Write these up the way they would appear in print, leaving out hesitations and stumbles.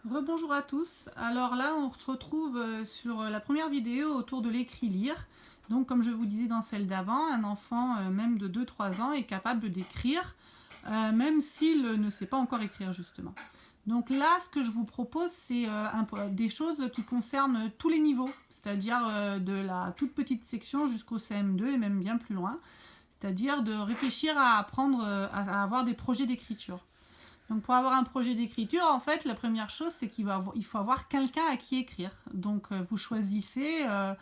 Rebonjour à tous. Alors là, on se retrouve sur la première vidéo autour de l'écrit-lire. Donc, comme je vous disais dans celle d'avant, un enfant même de 2-3 ans est capable d'écrire, même s'il ne sait pas encore écrire, justement. Donc là, ce que je vous propose, c'est des choses qui concernent tous les niveaux, c'est-à-dire de la toute petite section jusqu'au CM2 et même bien plus loin. C'est-à-dire de réfléchir à apprendre à avoir des projets d'écriture. Donc pour avoir un projet d'écriture, en fait, la première chose, c'est qu'il faut avoir quelqu'un à qui écrire. Donc vous choisissez à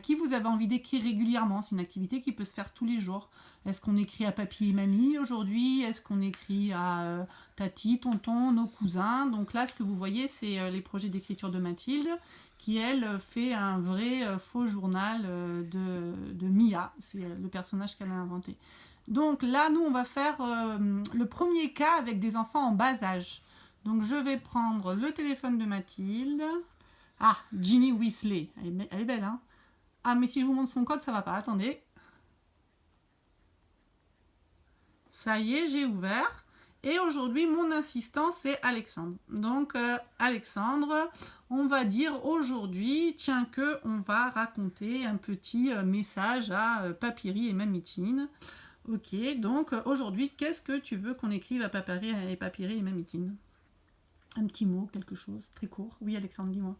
qui vous avez envie d'écrire régulièrement. C'est une activité qui peut se faire tous les jours. Est-ce qu'on écrit à papy et mamie aujourd'hui? Est-ce qu'on écrit à tati, tonton, nos cousins? Donc là, ce que vous voyez, c'est les projets d'écriture de Mathilde, qui, elle, fait un vrai faux journal de Mia. C'est le personnage qu'elle a inventé. Donc là, nous, on va faire le premier cas avec des enfants en bas âge. Donc je vais prendre le téléphone de Mathilde. Ah, Ginny Weasley. Elle est belle, hein? Ah, mais si je vous montre son code, ça va pas. Attendez. Ça y est, j'ai ouvert. Et aujourd'hui, mon assistant, c'est Alexandre. Donc, Alexandre, on va dire aujourd'hui, tiens que on va raconter un petit message à Papyri et Mamitine. Ok, donc aujourd'hui, qu'est-ce que tu veux qu'on écrive à Papyri et Mamitine? Un petit mot, quelque chose, très court. Oui, Alexandre, dis-moi.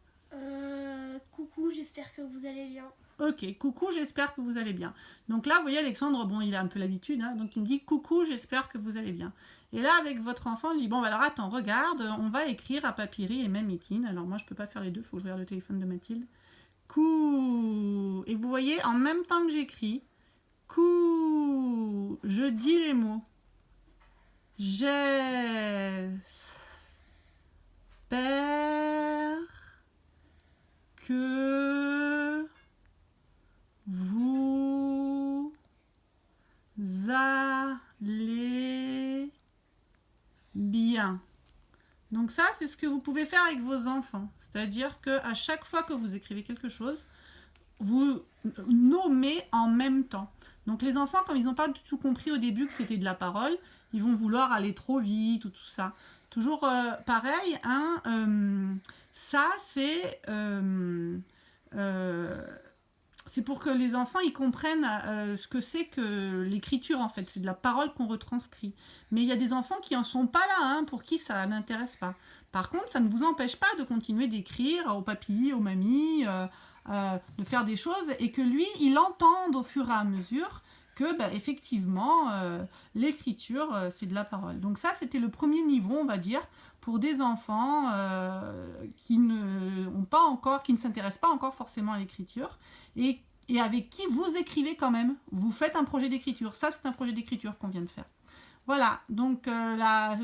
Coucou, j'espère que vous allez bien. Ok, coucou, j'espère que vous allez bien. Donc là, vous voyez, Alexandre, bon, il a un peu l'habitude, hein, donc il me dit coucou, j'espère que vous allez bien. Et là, avec votre enfant, il dit bon, bah alors attends, regarde, on va écrire à Papyri et Mamitine. Alors moi, je peux pas faire les deux, il faut que je regarde le téléphone de Mathilde. Coucou. Et vous voyez, en même temps que j'écris, coucou, je dis les mots. J'espère que vous allez bien. Donc ça, c'est ce que vous pouvez faire avec vos enfants. C'est-à-dire qu'à chaque fois que vous écrivez quelque chose, vous nommez en même temps. Donc les enfants, comme ils n'ont pas du tout compris au début que c'était de la parole, ils vont vouloir aller trop vite ou tout ça. Toujours pareil, hein, ça c'est pour que les enfants ils comprennent ce que c'est que l'écriture en fait, c'est de la parole qu'on retranscrit. Mais il y a des enfants qui en sont pas là, hein, pour qui ça n'intéresse pas. Par contre, ça ne vous empêche pas de continuer d'écrire aux papilles, aux mamies, de faire des choses et que lui, il entende au fur et à mesure que bah, effectivement l'écriture c'est de la parole. Donc ça, c'était le premier niveau, on va dire, pour des enfants qui ne s'intéressent pas encore forcément à l'écriture et avec qui vous écrivez quand même. Vous faites un projet d'écriture. Ça, c'est un projet d'écriture qu'on vient de faire. Voilà, donc la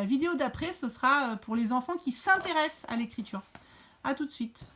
vidéo d'après, ce sera pour les enfants qui s'intéressent à l'écriture. A tout de suite.